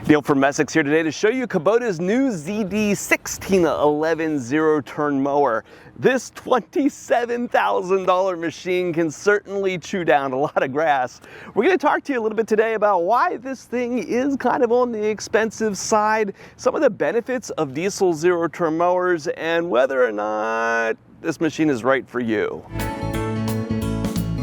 Neil from Essex here today to show you Kubota's new ZD1611 zero-turn mower. This $27,000 machine can certainly chew down a lot of grass. We're going to talk to you a little bit today about why this thing is kind of on the expensive side, some of the benefits of diesel zero-turn mowers, and whether or not this machine is right for you.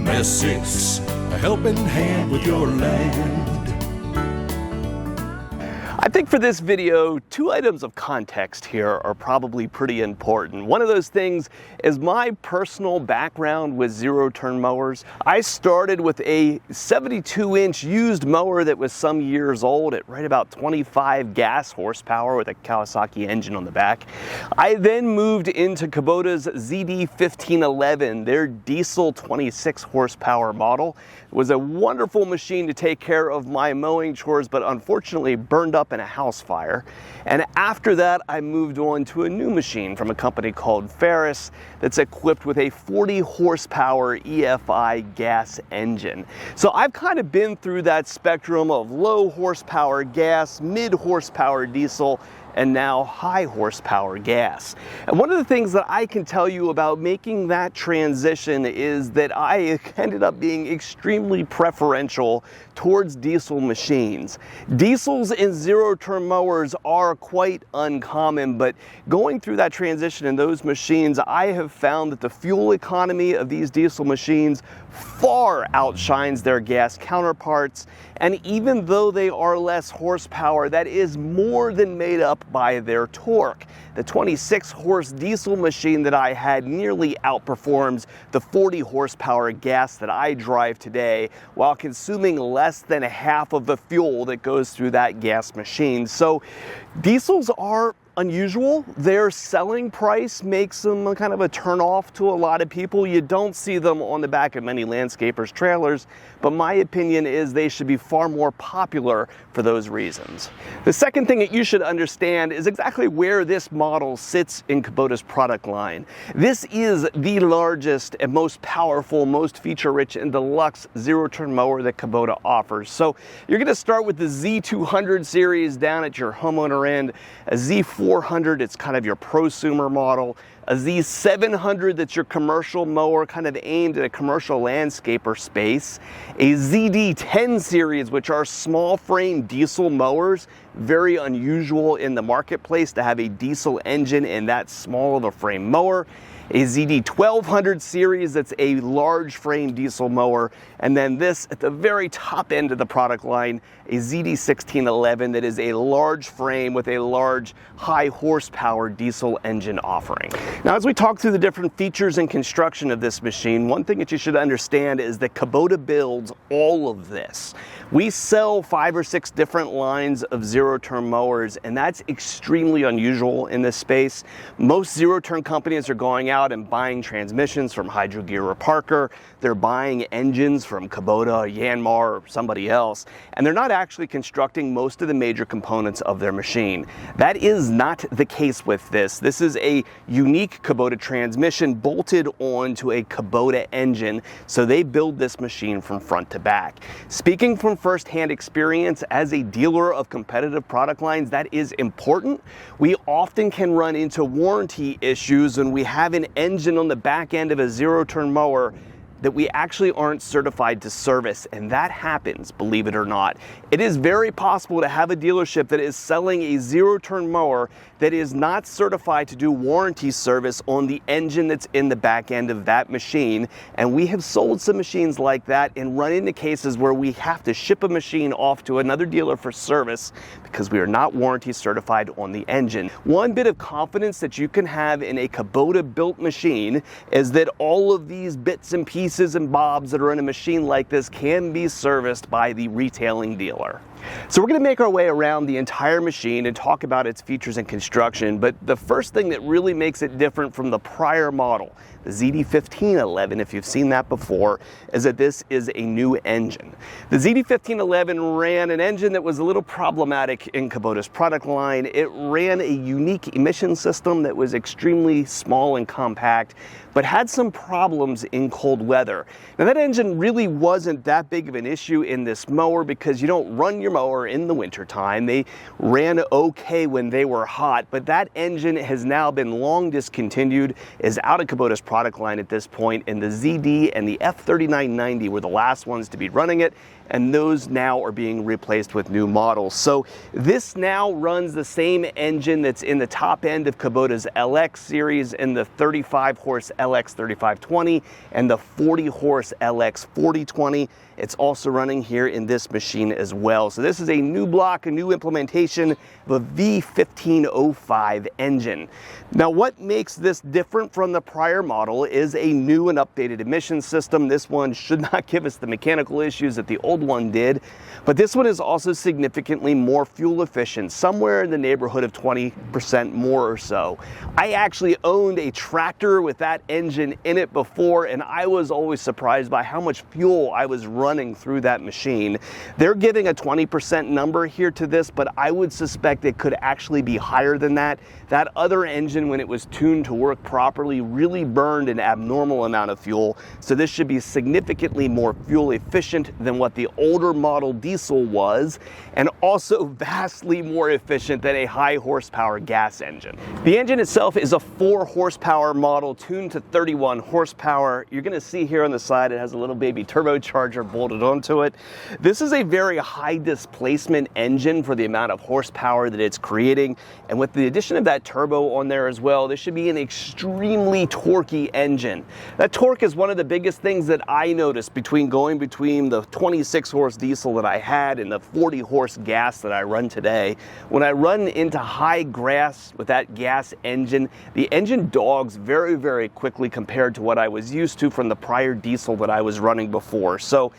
Essex, a helping hand with your land. I think for this video, two items of context here are probably pretty important. One of those things is my personal background with zero-turn mowers. I started with a 72-inch used mower that was some years old at right about 25 gas horsepower with a Kawasaki engine on the back. I then moved into Kubota's ZD1611, their diesel 26 horsepower model. It was a wonderful machine to take care of my mowing chores, but unfortunately burned up in a house fire. And after that, I moved on to a new machine from a company called Ferris that's equipped with a 40 horsepower EFI gas engine. So I've kind of been through that spectrum of low horsepower gas, mid horsepower diesel, and now high horsepower gas. And one of the things that I can tell you about making that transition is that I ended up being extremely preferential towards diesel machines. Diesels in zero-turn mowers are quite uncommon, but going through that transition in those machines, I have found that the fuel economy of these diesel machines far outshines their gas counterparts, and even though they are less horsepower, that is more than made up by their torque. The 26 horse diesel machine that I had nearly outperforms the 40 horsepower gas that I drive today, while consuming less than half of the fuel that goes through that gas machine. So diesels are unusual. Their selling price makes them kind of a turn off to a lot of people. You don't see them on the back of many landscapers' trailers, but my opinion is they should be far more popular for those reasons. The second thing that you should understand is exactly where this model sits in Kubota's product line. This is the largest and most powerful, most feature-rich and deluxe zero-turn mower that Kubota offers. So you're going to start with the Z200 series down at your homeowner end, a Z400, it's kind of your prosumer model, a Z700 that's your commercial mower, kind of aimed at a commercial landscaper space, a ZD10 series, which are small frame diesel mowers, very unusual in the marketplace to have a diesel engine in that small of a frame mower, a ZD1200 series that's a large frame diesel mower, and then this at the very top end of the product line, a ZD1611 that is a large frame with a large high horsepower diesel engine offering. Now, as we talk through the different features and construction of this machine, one thing that you should understand is that Kubota builds all of this. We sell 5 or 6 different lines of zero-turn mowers, and that's extremely unusual in this space. Most zero-turn companies are going out and buying transmissions from Hydro Gear or Parker. They're buying engines from Kubota, Yanmar, or somebody else, and they're not actually constructing most of the major components of their machine. That is not the case with this. This is a unique Kubota transmission bolted onto a Kubota engine, so they build this machine from front to back. Speaking from first-hand experience as a dealer of competitive product lines, that is important. We often can run into warranty issues when we have an engine on the back end of a zero-turn mower that we actually aren't certified to service, and that happens, believe it or not. It is very possible to have a dealership that is selling a zero-turn mower that is not certified to do warranty service on the engine that's in the back end of that machine, and we have sold some machines like that and run into cases where we have to ship a machine off to another dealer for service because we are not warranty certified on the engine. One bit of confidence that you can have in a Kubota built machine is that all of these bits and pieces and bobs that are in a machine like this can be serviced by the retailing dealer. So we're going to make our way around the entire machine and talk about its features and construction, but the first thing that really makes it different from the prior model, the ZD1511, if you've seen that before, is that this is a new engine. The ZD1511 ran an engine that was a little problematic in Kubota's product line. It ran a unique emission system that was extremely small and compact, but had some problems in cold weather. Now that engine really wasn't that big of an issue in this mower because you don't run your your mower in the wintertime. They ran okay when they were hot, but that engine has now been long discontinued, is out of Kubota's product line at this point, and the ZD and the F3990 were the last ones to be running it, and those now are being replaced with new models. So this now runs the same engine that's in the top end of Kubota's LX series and the 35 horse LX 3520 and the 40 horse LX 4020. It's also running here in this machine as well. So this is a new block, a new implementation of a V1505 engine. Now what makes this different from the prior model is a new and updated emission system. This one should not give us the mechanical issues that the old one did, but this one is also significantly more fuel efficient, somewhere in the neighborhood of 20% more or so. I actually owned a tractor with that engine in it before, and I was always surprised by how much fuel I was running through that machine. They're giving a 20% number here to this, but I would suspect it could actually be higher than that. That other engine, when it was tuned to work properly, really burned an abnormal amount of fuel, so this should be significantly more fuel efficient than what the older model diesel was, and also vastly more efficient than a high horsepower gas engine. The engine itself is a 4 horsepower model tuned to 31 horsepower. You're going to see here on the side it has a little baby turbocharger bolted onto it. This is a very high displacement engine for the amount of horsepower that it's creating, and with the addition of that turbo on there as well, this should be an extremely torquey engine. That torque is one of the biggest things that I noticed going between the 26 horse diesel that I had and the 40 horse gas that I run today. When I run into high grass with that gas engine, the engine dogs very, very quickly compared to what I was used to from the prior diesel that I was running before. So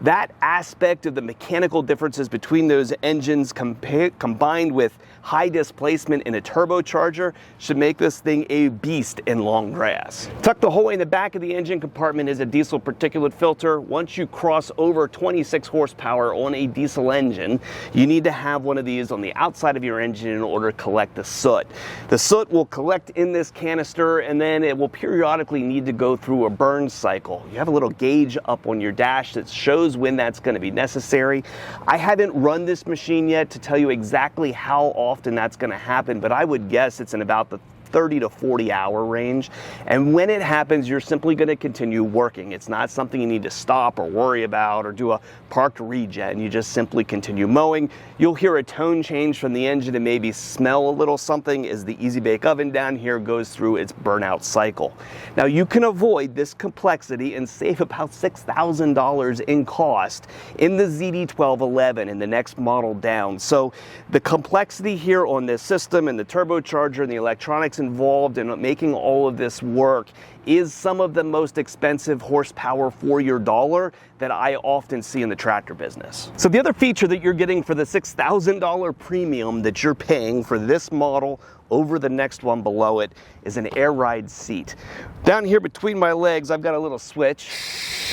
that aspect of the mechanical differences between those engines combined with high displacement in a turbocharger should make this thing a beast in long grass. Tucked the whole way in the back of the engine compartment is a diesel particulate filter. Once you cross over 26 horsepower on a diesel engine, you need to have one of these on the outside of your engine in order to collect the soot. The soot will collect in this canister, and then it will periodically need to go through a burn cycle. You have a little gauge up on your dash that shows when that's going to be necessary. I haven't run this machine yet to tell you exactly how often that's going to happen, but I would guess it's in about the 30 to 40 hour range. And when it happens, you're simply going to continue working. It's not something you need to stop or worry about or do a parked regen. You just simply continue mowing. You'll hear a tone change from the engine and maybe smell a little something as the Easy Bake Oven down here goes through its burnout cycle. Now you can avoid this complexity and save about $6,000 in cost in the ZD1611 in the next model down. So the complexity here on this system and the turbocharger and the electronics involved in making all of this work is some of the most expensive horsepower for your dollar that I often see in the tractor business. So the other feature that you're getting for the $6,000 premium that you're paying for this model over the next one below it is an air ride seat. Down here between my legs, I've got a little switch.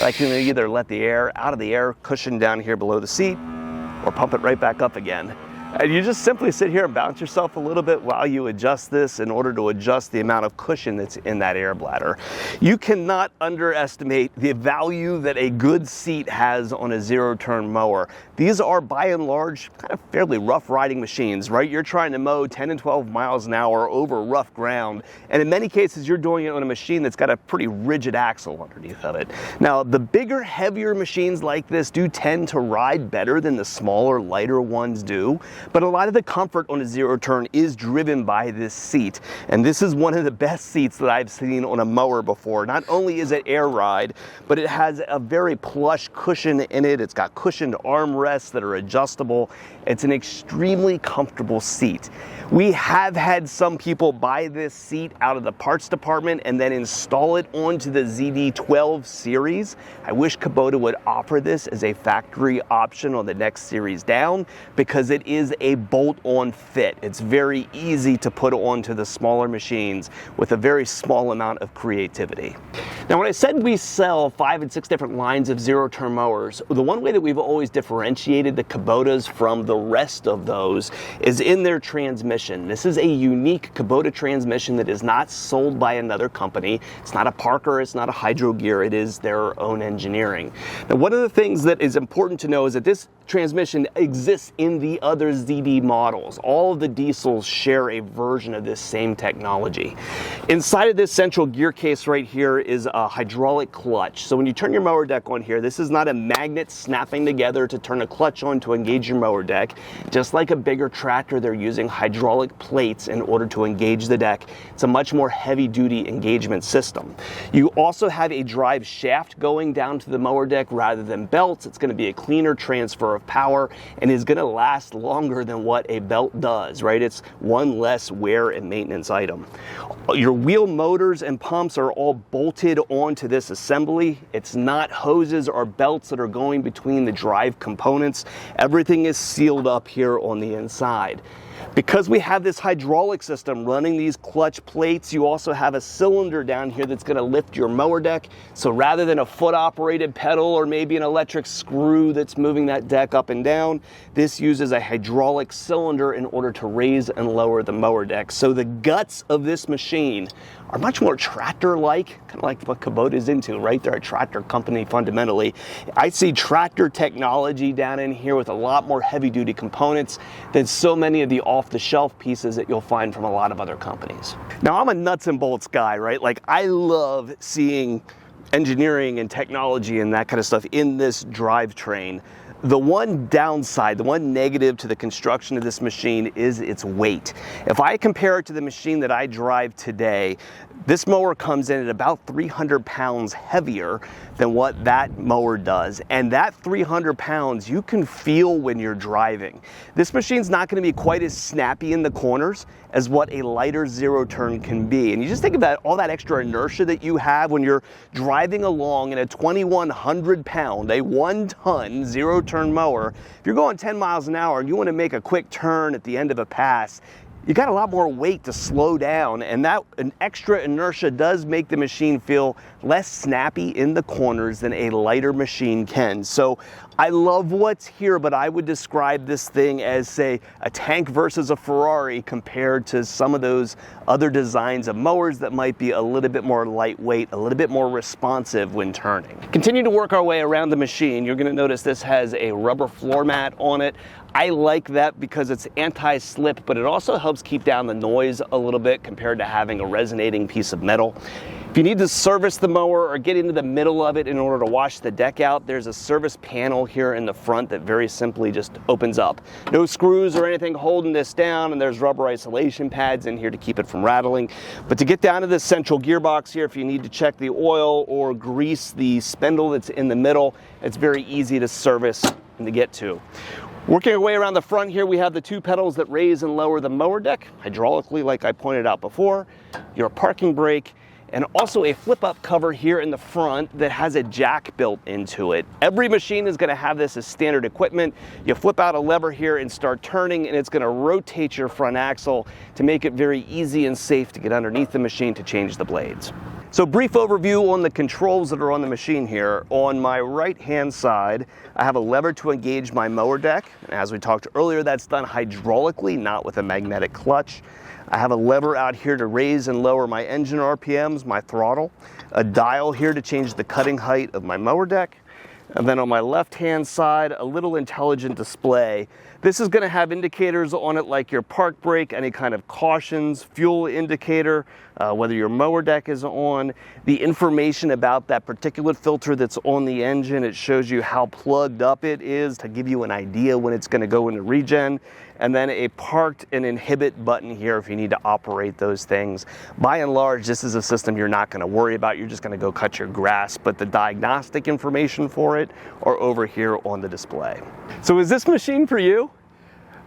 I can either let the air out of the air cushion down here below the seat or pump it right back up again. And you just simply sit here and bounce yourself a little bit while you adjust this in order to adjust the amount of cushion that's in that air bladder. You cannot underestimate the value that a good seat has on a zero-turn mower. These are by and large kind of fairly rough riding machines, right? You're trying to mow 10 and 12 miles an hour over rough ground, and in many cases you're doing it on a machine that's got a pretty rigid axle underneath of it. Now the bigger, heavier machines like this do tend to ride better than the smaller, lighter ones do. But a lot of the comfort on a zero turn is driven by this seat. And this is one of the best seats that I've seen on a mower before. Not only is it air ride, but it has a very plush cushion in it. It's got cushioned armrests that are adjustable. It's an extremely comfortable seat. We have had some people buy this seat out of the parts department and then install it onto the ZD12 series. I wish Kubota would offer this as a factory option on the next series down, because it is is a bolt-on fit. It's very easy to put onto the smaller machines with a very small amount of creativity. Now, when I said we sell 5 and 6 different lines of zero-turn mowers, the one way that we've always differentiated the Kubotas from the rest of those is in their transmission. This is a unique Kubota transmission that is not sold by another company. It's not a Parker, it's not a Hydro Gear, it is their own engineering. Now, one of the things that is important to know is that this transmission exists in the other ZD models. All of the diesels share a version of this same technology. Inside of this central gear case right here is a hydraulic clutch. So when you turn your mower deck on here, this is not a magnet snapping together to turn a clutch on to engage your mower deck. Just like a bigger tractor, they're using hydraulic plates in order to engage the deck. It's a much more heavy-duty engagement system. You also have a drive shaft going down to the mower deck rather than belts. It's going to be a cleaner transfer of power and is going to last longer than what a belt does, right? It's one less wear and maintenance item. Your wheel motors and pumps are all bolted onto this assembly. It's not hoses or belts that are going between the drive components. Everything is sealed up here on the inside. Because we have this hydraulic system running these clutch plates, you also have a cylinder down here that's going to lift your mower deck. So rather than a foot-operated pedal or maybe an electric screw that's moving that deck up and down, this uses a hydraulic cylinder in order to raise and lower the mower deck. So the guts of this machine are much more tractor-like, kind of like what Kubota is into, right? They're a tractor company fundamentally. I see tractor technology down in here with a lot more heavy-duty components than so many of the off-the-shelf pieces that you'll find from a lot of other companies. Now, I'm a nuts and bolts guy, right? Like, I love seeing engineering and technology and that kind of stuff in this drivetrain. The one downside, the one negative to the construction of this machine is its weight. If I compare it to the machine that I drive today, this mower comes in at about 300 pounds heavier than what that mower does. And that 300 pounds you can feel when you're driving. This machine's not going to be quite as snappy in the corners as what a lighter zero turn can be. And you just think about all that extra inertia that you have when you're driving along in a 2,100 pound, a 1-ton zero turn mower. If you're going 10 miles an hour and you want to make a quick turn at the end of a pass, you got a lot more weight to slow down, and that an extra inertia does make the machine feel less snappy in the corners than a lighter machine can. So I love what's here, but I would describe this thing as, say, a tank versus a Ferrari compared to some of those other designs of mowers that might be a little bit more lightweight, a little bit more responsive when turning. Continue to work our way around the machine. You're going to notice this has a rubber floor mat on it. I like that because it's anti-slip, but it also helps keep down the noise a little bit compared to having a resonating piece of metal. If you need to service the mower or get into the middle of it in order to wash the deck out, there's a service panel here in the front that very simply just opens up. No screws or anything holding this down, and there's rubber isolation pads in here to keep it from rattling. But to get down to this central gearbox here, if you need to check the oil or grease the spindle that's in the middle, it's very easy to service and to get to. Working our way around the front here, we have the two pedals that raise and lower the mower deck hydraulically, like I pointed out before, your parking brake, and also a flip-up cover here in the front that has a jack built into it. Every machine is going to have this as standard equipment. You flip out a lever here and start turning, and it's going to rotate your front axle to make it very easy and safe to get underneath the machine to change the blades. So brief overview on the controls that are on the machine here. On my right-hand side, I have a lever to engage my mower deck. As we talked earlier, that's done hydraulically, not with a magnetic clutch. I have a lever out here to raise and lower my engine RPMs, my throttle, a dial here to change the cutting height of my mower deck, and then on my left-hand side, a little intelligent display. This is going to have indicators on it like your park brake, any kind of cautions, fuel indicator, whether your mower deck is on, the information about that particulate filter that's on the engine. It shows you how plugged up it is to give you an idea when it's going to go into regen, and then a parked and inhibit button here if you need to operate those things. By and large, this is a system you're not going to worry about. You're just going to go cut your grass, but the diagnostic information for it are over here on the display. So is this machine for you?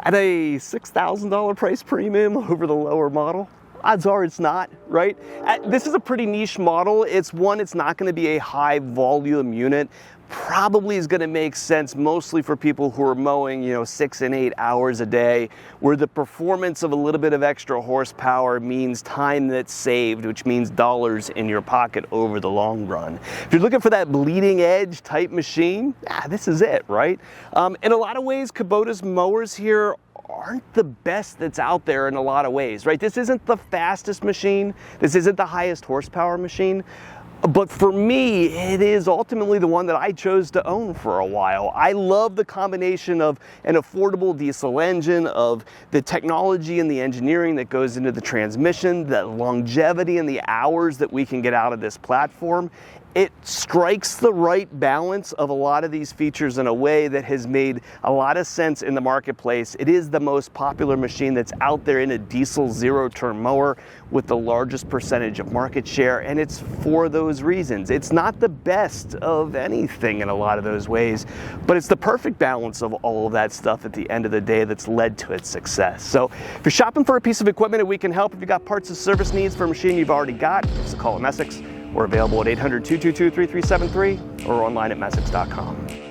At a $6,000 price premium over the lower model? Odds are it's not, right? This is a pretty niche model. It's not going to be a high volume unit, probably is going to make sense mostly for people who are mowing, 6 and 8 hours a day, where the performance of a little bit of extra horsepower means time that's saved, which means dollars in your pocket over the long run. If you're looking for that bleeding edge type machine, this is it, right? In a lot of ways, Kubota's mowers here aren't the best that's out there in a lot of ways, right? This isn't the fastest machine. This isn't the highest horsepower machine. But for me, it is ultimately the one that I chose to own for a while. I love the combination of an affordable diesel engine, of the technology and the engineering that goes into the transmission, the longevity and the hours that we can get out of this platform. It strikes the right balance of a lot of these features in a way that has made a lot of sense in the marketplace. It is the most popular machine that's out there in a diesel zero-turn mower with the largest percentage of market share, and it's for those reasons. It's not the best of anything in a lot of those ways, but it's the perfect balance of all of that stuff at the end of the day that's led to its success. So if you're shopping for a piece of equipment and we can help, if you've got parts and service needs for a machine you've already got, give us a call at Messick's. We're available at 800-222-3373 or online at messick's.com.